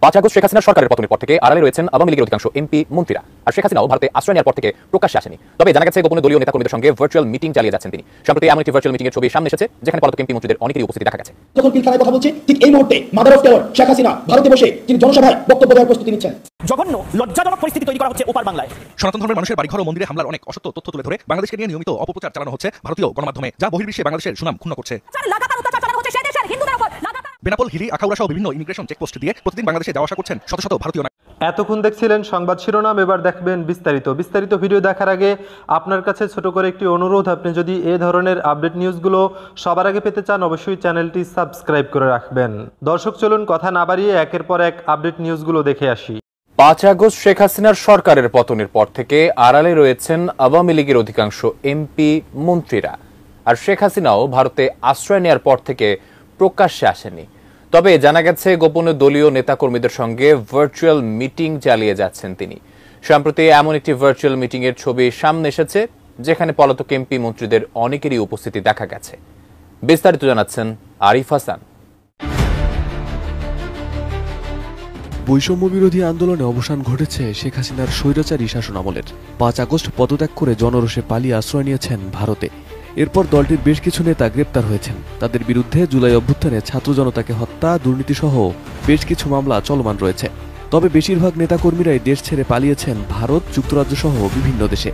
5 August Sheikh হাসিনার সরকারের পতনের পর থেকে আড়ালে রয়েছেন আওয়ামী লীগের অধিকাংশ এমপি মন্ত্রীরা। আর শেখ হাসিনাও ভারতে আশ্রয় নেওয়ার পর থেকে প্রকাশ্যে আসেনি। তবে জানা গেছে গোপনে দলীয় নেতাকর্মীদের সঙ্গে ভার্চুয়াল মিটিং চালিয়ে যাচ্ছেন তিনি। সম্প্রতি এমন একটি ভার্চুয়াল মিটিং এর ছবি সামনে এসেছে যেখানে পলাতক এমপি মন্ত্রীদের অনেকেরই উপস্থিতি দেখা গেছে। যখন পিলখানায় কথা বলছি ঠিক এই মুহূর্তে mother of terror Sheikh Hasina ভারতে বসে তিনি জনসভায় বক্তব্য দেওয়ার প্রস্তুতি নিচ্ছেন। জঘন্য লজ্জাজনক পরিস্থিতি তৈরি করা হচ্ছে ওপার বাংলায়। সনাতন ধর্মের মানুষের বাড়িঘর ও মন্দিরে হামলার অনেক অসত্য তথ্য তুলে ধরে বাংলাদেশকে নিয়ে নিয়মিত অপপ্রচার চালানো হচ্ছে ভারতীয় গণমাধ্যমে, যা বহির্বিশ্বে বাংলাদেশের সুনাম ক্ষুণ্ণ করছে। বেনাপোল, হিলি, আখাউড়া সহ বিভিন্ন ইমিগ্রেশন চেকপোস্ট দিয়ে প্রতিদিন বাংলাদেশে যাওয়া আসা করছেন শত শত ভারতীয় নাগরিক। এতক্ষণ দেখছিলেন সংবাদ শিরোনাম, এবার দেখবেন বিস্তারিত ভিডিও দেখার আগে আপনার কাছে ছোট করে একটি অনুরোধ, আপনি যদি এই ধরনের আপডেট নিউজগুলো সবার আগে পেতে চান অবশ্যই চ্যানেলটি সাবস্ক্রাইব করে রাখবেন। দর্শক চলুন কথা না বাড়িয়ে একের পর এক আপডেট নিউজগুলো দেখে আসি। 5 আগস্ট শেখ হাসিনার সরকারের পতনের পর থেকে আড়ালে রয়েছেন আওয়ামী লীগের অধিকাংশ এমপি মন্ত্রীরা। আর শেখ হাসিনাও ভারতে আশ্রয় নেওয়ার পর থেকে প্রকাশ্যে আসেনি। তবে জানা গেছে গোপনে দলীয় নেতাকর্মীদের সঙ্গে ভার্চুয়াল মিটিং চালিয়ে যাচ্ছেন তিনি। সম্প্রতি এমন একটি ভার্চুয়াল মিটিং এর ছবি সামনে এসেছে যেখানে পলাতক এমপি মন্ত্রীদের অনেকেরই উপস্থিতি দেখা গেছে। বিস্তারিত জানাচ্ছেন আরিফ হাসান। বৈষম্য বিরোধী আন্দোলনে অবসান ঘটেছে শেখ হাসিনার স্বৈরাচারী শাসনামলের। 5 আগস্ট পদত্যাগ করে জনরোষে পালিয়ে আশ্রয় নিয়েছেন ভারতে। এরপর দলটির বেশ কিছু নেতা গ্রেপ্তার হয়েছেন। তাদের বিরুদ্ধে জুলাই অভ্যুত্থানে ছাত্র জনতাকে হত্যা, দুর্নীতিসহ বেশ কিছু মামলা চলমান রয়েছে। তবে বেশিরভাগ নেতাকর্মীরাই দেশ ছেড়ে পালিয়েছেন ভারত, যুক্তরাজ্য সহ বিভিন্ন দেশে।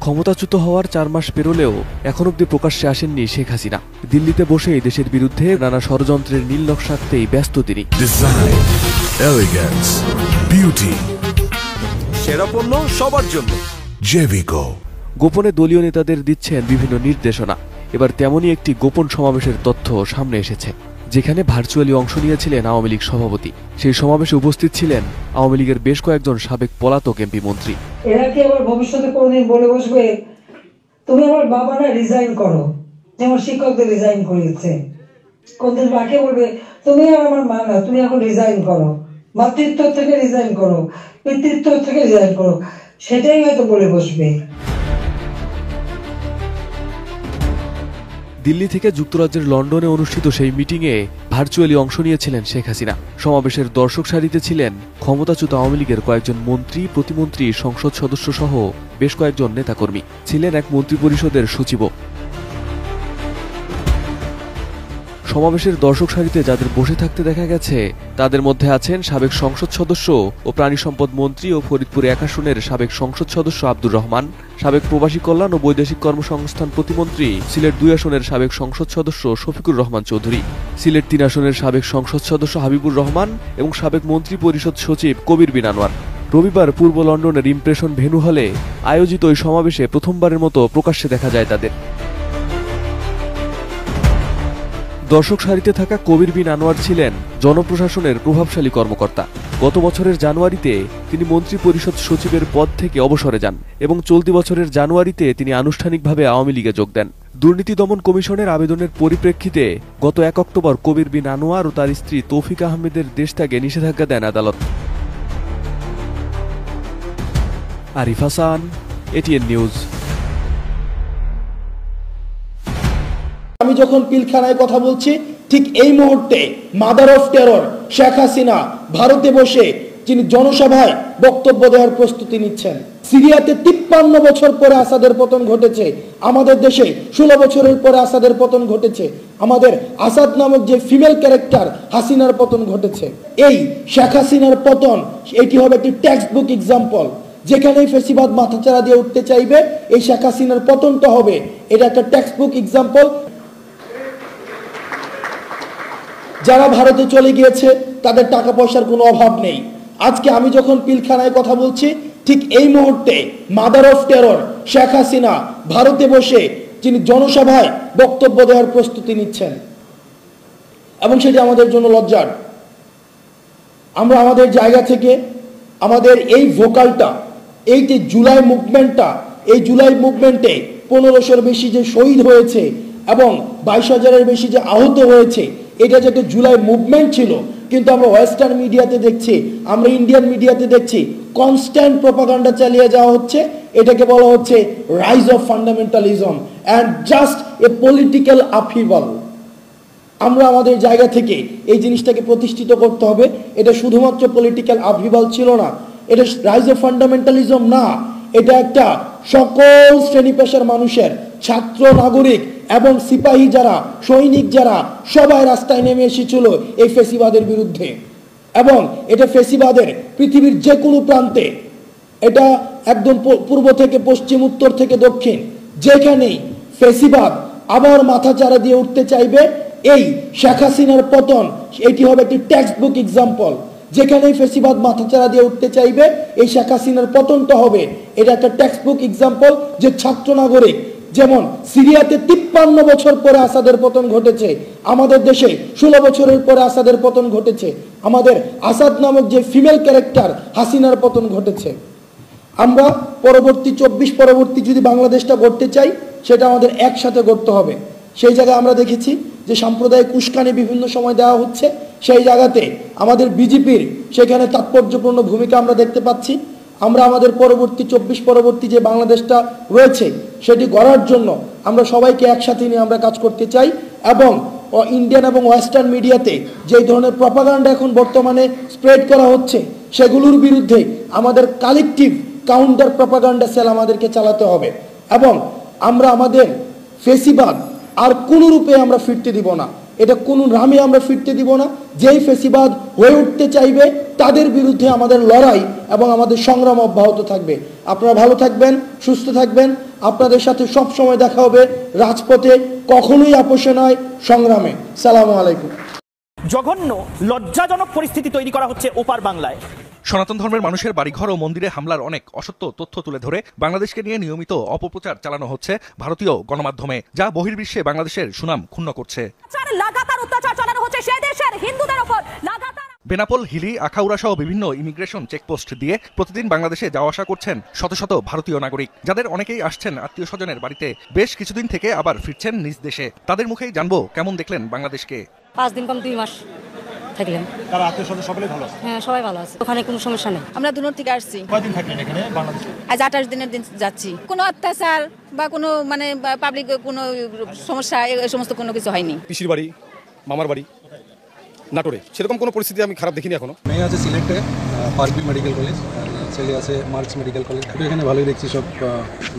ক্ষমতাচ্যুত হওয়ার 4 মাস পেরোলেও এখন অব্দি প্রকাশ্যে আসেননি শেখ হাসিনা। দিল্লিতে বসেই দেশের বিরুদ্ধে নানা ষড়যন্ত্রের নীল নকশা আঁকতেই ব্যস্ত তিনি। ডিজাইন, এলিগেন্স, বিউটি, সেরা পণ্য সবার জন্য জেভিকো। গোপনে দলীয় নেতাদের দিচ্ছেন বিভিন্ন নির্দেশনা। এবার তেমনই একটি গোপন সমাবেশের তথ্য সামনে এসেছে, যেখানে ভার্চুয়ালি অংশ নিয়েছিলেন আওয়ামী লীগ সভাপতি। সেই সমাবেশে উপস্থিত ছিলেন আওয়ামী লীগের বেশ কয়েকজন সাবেক পলাতক এমপি মন্ত্রী। এরা কি আবার ভবিষ্যতে কোনদিন বলে বসবে তুমি আমার বাবা না রিজাইন করো, যেমন শিক্ষকদের রিজাইন করিয়েছে। কোনদিন বাকি বলবে তুমি আর আমার মা না, তুমি এখন রিজাইন করো, মাতৃত্ব থেকে রিজাইন করো, পিতৃত্ব থেকে রিজাইন করো, সেটাই হয়তো বলে বসবে। দিল্লি থেকে যুক্তরাজ্যের লন্ডনে অনুষ্ঠিত সেই মিটিংয়ে ভার্চুয়ালি অংশ নিয়েছিলেন শেখ হাসিনা। সমাবেশের দর্শক সারিতে ছিলেন ক্ষমতাচ্যুত আওয়ামী লীগের কয়েকজন মন্ত্রী, প্রতিমন্ত্রী, সংসদ সদস্য সহ বেশ কয়েকজন নেতাকর্মী। ছিলেন এক মন্ত্রিপরিষদের সচিবও। সমাবেশের দর্শক সারিতে যাদের বসে থাকতে দেখা গেছে তাদের মধ্যে আছেন সাবেক সংসদ সদস্য ও প্রাণী সম্পদ মন্ত্রী ও ফরিদপুর 1 আসনের সাবেক সংসদ সদস্য আব্দুর রহমান, সাবেক প্রবাসী কল্যাণ ও বৈদেশিক কর্মসংস্থান প্রতিমন্ত্রী সিলেট 2 আসনের সাবেক সংসদ সদস্য শফিকুর রহমান চৌধুরী, সিলেট 3 আসনের সাবেক সংসদ সদস্য হাবিবুর রহমান এবং সাবেক মন্ত্রী পরিষদ সচিব কবির বিন আনোয়ার। রবিবার পূর্ব লন্ডনের ইমপ্রেশন ভেন্যু হলে আয়োজিত ওই সমাবেশে প্রথমবারের মতো প্রকাশ্যে দেখা যায় তাদের। দর্শক সারিতে থাকা কবির বিন আনোয়ার ছিলেন জনপ্রশাসনের প্রভাবশালী কর্মকর্তা। গত বছরের জানুয়ারিতে তিনি মন্ত্রী পরিষদ সচিবের পদ থেকে অবসরে যান এবং চলতি বছরের জানুয়ারিতে তিনি আনুষ্ঠানিকভাবে আওয়ামী লীগে যোগ দেন। দুর্নীতি দমন কমিশনের আবেদনের পরিপ্রেক্ষিতে গত 1 অক্টোবর কবির বিন আনোয়ার ও তার স্ত্রী তৌফিক আহমেদের দেশ ত্যাগে নিষেধাজ্ঞা দেন আদালত। Arif Hasan, ATN news. আমি যখন পিলখানায় কথা বলছি ঠিক এই মুহূর্তে mother of terror Sheikh Hasina ভারতে বসে তিনি জনসভায় বক্তব্য দেওয়ার প্রস্তুতি নিচ্ছেন। সিরিয়াতে 53 বছর পরে আসাদের পতন ঘটেছে, আমাদের দেশে 16 বছরের পরে আসাদের পতন ঘটেছে, আমাদের আসাদ নামক যে ফিমেল ক্যারেক্টার হাসিনার পতন ঘটেছে। এই শেখ হাসিনার পতন এটি হবে একটি টেক্সট বুক এক্সাম্পল। যেখানেই ফেসিবাদ মাথাচাড়া দিয়ে উঠতে চাইবে এই শেখ হাসিনার পতনটা হবে, এটা একটা টেক্সট বুক এক্সাম্পল। যারা ভারতে চলে গিয়েছে তাদের টাকা পয়সার কোনো অভাব নেই। আজকে আমি যখন পিলখানায় কথা বলছি ঠিক এই মুহূর্তে mother of terror Sheikh Hasina ভারতে বসে তিনি জনসভায় বক্তব্য দেওয়ার প্রস্তুতি নিচ্ছেন এবং সেটি আমাদের জন্য লজ্জার। আমরা আমাদের জায়গা থেকে আমাদের এই ভোকালটা, এই যে জুলাই মুভমেন্টটা, এই জুলাই মুভমেন্টে 1500-এর বেশি যে শহীদ হয়েছে এবং 22,000-এর বেশি যে আহত হয়েছে, এটা যে একটা জুলাই মুভমেন্ট ছিল। কিন্তু আমরা ওয়েস্টার্ন মিডিয়াতে দেখছি, আমরা ইন্ডিয়ান মিডিয়াতে দেখছি কনস্ট্যান্ট প্রপাগান্ডা চালিয়ে যাওয়া হচ্ছে। এটাকে বলা হচ্ছে rise of fundamentalism and just a political upheaval. আমরা আমাদের জায়গা থেকে এই জিনিসটাকে প্রতিষ্ঠিত করতে হবে। এটা শুধুমাত্র পলিটিক্যাল আভিবাল ছিল না, এটা রাইজ অফ ফান্ডামেন্টালিজম না, এটা একটা সকল শ্রেণী পেশার মানুষের, ছাত্র, নাগরিক এবং সিপাহী যারা, সৈনিক যারা, সবাই রাস্তায় নেমে এসেছিল এই ফেসিবাদের বিরুদ্ধে। এবং এটা ফেসিবাদের পৃথিবীর যে কোনো প্রান্তে, এটা একদম পূর্ব থেকে পশ্চিম, উত্তর থেকে দক্ষিণ, যেখানেই ফেসিবাদ আবার মাথাচাড়া দিয়ে উঠতে চাইবে, এই শেখ হাসিনার পতন এটি হবে একটি টেক্সট বুক এক্সাম্পল। যেখানেই ফেসিবাদ মাথাচাড়া দিয়ে উঠতে চাইবে, এই শেখ হাসিনার পতনটা হবে এটা একটা টেক্সট বুক এক্সাম্পল। যে ছাত্র নাগরিক, যেমন সিরিয়াতে 53 বছর পরে আসাদের পতন ঘটেছে, আমাদের দেশে 16 বছরের পরে আসাদের পতন ঘটেছে, আমাদের আসাদ নামক যে ফিমেল ক্যারেক্টার হাসিনার পতন ঘটেছে। আমরা পরবর্তী 24 পরবর্তী যদি বাংলাদেশটা গড়তে চাই, সেটা আমাদের একসাথে গড়তে হবে। সেই জায়গায় আমরা দেখেছি যে সাম্প্রদায়িক উস্কানি বিভিন্ন সময় দেওয়া হচ্ছে, সেই জায়গাতে আমাদের বিজেপির সেখানে তাৎপর্যপূর্ণ ভূমিকা আমরা দেখতে পাচ্ছি। আমরা আমাদের পরবর্তী 24 পরবর্তী যে বাংলাদেশটা রয়েছে সেটি গড়ার জন্য আমরা সবাইকে একসাথে নিয়ে আমরা কাজ করতে চাই। এবং ইন্ডিয়ান এবং ওয়েস্টার্ন মিডিয়াতে যে ধরনের প্রপাগান্ডা এখন বর্তমানে স্প্রেড করা হচ্ছে, সেগুলোর বিরুদ্ধে আমাদের কালেকটিভ কাউন্টার প্রপাগান্ডা সেল আমাদেরকে চালাতে হবে। এবং আমরা আমাদের ফেসিবাদ আর কোনো রূপে আমরা ফিরতে দিব না, এটা কোনো নামে আমরা ফিরতে দিব না। যেই ফেসিবাদ হয়ে উঠতে চাইবে তাদের বিরুদ্ধে আমাদের লড়াই এবং আমাদের সংগ্রাম অব্যাহত থাকবে। আপনারা ভালো থাকবেন, সুস্থ থাকবেন। আপনাদের সাথে সব সময় দেখা হবে রাজপথে, কখনোই আপোষে নয়, সংগ্রামে। সালামু আলাইকুম। জঘন্য লজ্জাজনক পরিস্থিতি তৈরি করা হচ্ছে ওপার বাংলায়। সনাতন ধর্মের মানুষের বাড়িঘর ও মন্দিরে হামলার অনেক অসত্য তথ্য তুলে ধরে বাংলাদেশকে নিয়ে নিয়মিত অপপ্রচার চালানো হচ্ছে ভারতীয় গণমাধ্যমে, যা বহির্বিশ্বে বাংলাদেশের সুনাম ক্ষুণ্ণ করছে। লাগাতার অত্যাচার চালানো হচ্ছে সেই দেশের হিন্দুদের উপর। বেনাপোল, হিলি, আখাউড়া সহ বিভিন্ন ইমিগ্রেশন চেকপোস্ট দিয়ে প্রতিদিন বাংলাদেশে যাওয়া আসা করছেন শত শত ভারতীয় নাগরিক, যাদের অনেকেই আসছেন আত্মীয় স্বজনের বাড়িতে, বেশ কিছুদিন থেকে আবার ফিরছেন নিজ দেশে। তাদের মুখেই জানবো কেমন দেখলেন বাংলাদেশকে। 5 দিন কম 2 মাস থাকলেন। তারা আত্মীয় স্বজন সকলেই ভালো আছে? হ্যাঁ, সবাই ভালো আছে, ওখানে কোনো সমস্যা নেই। আমরা দূর থেকে আসছি। কয়দিন থাকলেন এখানে বাংলাদেশে? আজ 28 দিনের দিন যাচ্ছি। কোনো অত্যাচার বা কোনো মানে পাবলিক কোনো সমস্যা এই সমস্ত কোনো কিছু হয়নি। পিসির বাড়ি, মামার বাড়ি নাটোরে, সেরকম কোনো পরিস্থিতি আমি খারাপ দেখিনি এখনো। মেয়ে আছে সিলেটে পারবি মেডিকেল কলেজ, ছেলে আছে মার্কস মেডিকেল কলেজ। এখানে ভালোই দেখছি, সব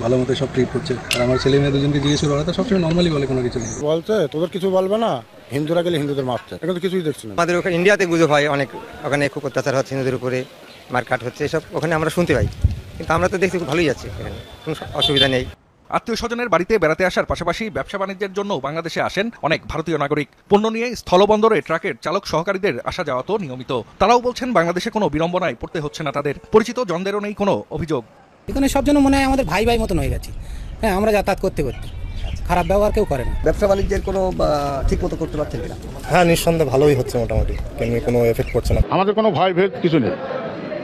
ভালো মতো সব ট্রিট করছে। আর আমার ছেলে মেয়ে দুজনকে জিজ্ঞেস করে ওরা তো সবসময় নর্মালি বলে, কোনো কিছু নেই। বলছে তোদের কিছু বলবে না, হিন্দুরা গেলে হিন্দুদের মারছে, এখন তো কিছুই দেখছি না। আমাদের ওখানে ইন্ডিয়াতে গুজব হয় অনেক, ওখানে খুব অত্যাচার হচ্ছে হিন্দুদের উপরে, মারকাট হচ্ছে, এসব ওখানে আমরা শুনতে পাই। কিন্তু আমরা তো দেখছি খুব ভালোই যাচ্ছে, এখানে কোনো অসুবিধা নেই। আত্মীয় স্বজনের বাড়িতে বেড়াতে আসার পাশাপাশি ব্যবসা বাণিজ্যের জন্য বাংলাদেশে আসেন অনেক ভারতীয় নাগরিক। পণ্য নিয়ে স্থলবন্দরে ট্রাকের চালক সহকারীদের আসা যাওয়া তো নিয়মিত। তারাও বলছেন বাংলাদেশে কোনো বিড়ম্বনায় পড়তে হচ্ছে না তাদের। পরিচিত জনদেরও নেই কোনো অভিযোগ। এখানে সব জন্য মনে হয় আমাদের ভাই ভাই মতন হয়ে গেছে। হ্যাঁ, আমরা যাতায়াত করতে করতে খারাপ ব্যবহার কেউ করে না। ব্যবসা বাণিজ্যের কোনো ঠিক মতো করতে পারছেন কিনা? হ্যাঁ, নিঃসন্দেহে ভালোই হচ্ছে, মোটামুটি কোনো এফেক্ট করছে না। আমাদের কোনো ভয় ভেদ কিছু নেই,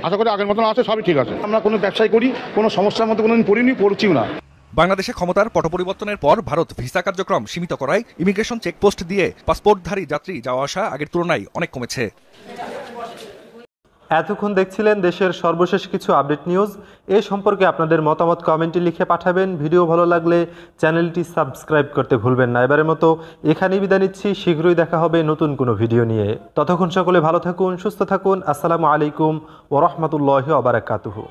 আশা করি আগের মতন আছে, সবই ঠিক আছে। আমরা কোনো ব্যবসায় করি, কোনো সমস্যার মধ্যে কোনোদিন পড়িনি, পড়ছিও না। বাংলাদেশে ক্ষমতার পট পরিবর্তনের পর ভারত ভিসা কার্যক্রম সীমিত করায় ইমিগ্রেশন চেকপোস্ট দিয়ে পাসপোর্টধারী যাত্রী যাওয়া আসা আগের তুলনায় অনেক কমেছে। এতক্ষণ দেখছিলেন দেশের সর্বশেষ কিছু আপডেট নিউজ। এ সম্পর্কে আপনাদের মতামত কমেন্টে লিখে পাঠাবেন। ভিডিও ভালো লাগলে চ্যানেলটি সাবস্ক্রাইব করতে ভুলবেন না। এবারের মতো এখানেই বিদায় নিচ্ছি, শীঘ্রই দেখা হবে নতুন কোনো ভিডিও নিয়ে। ততক্ষণ সকলে ভালো থাকুন, সুস্থ থাকুন। আসসালামু আলাইকুম ওয়া রাহমাতুল্লাহি ওয়া বারাকাতুহু।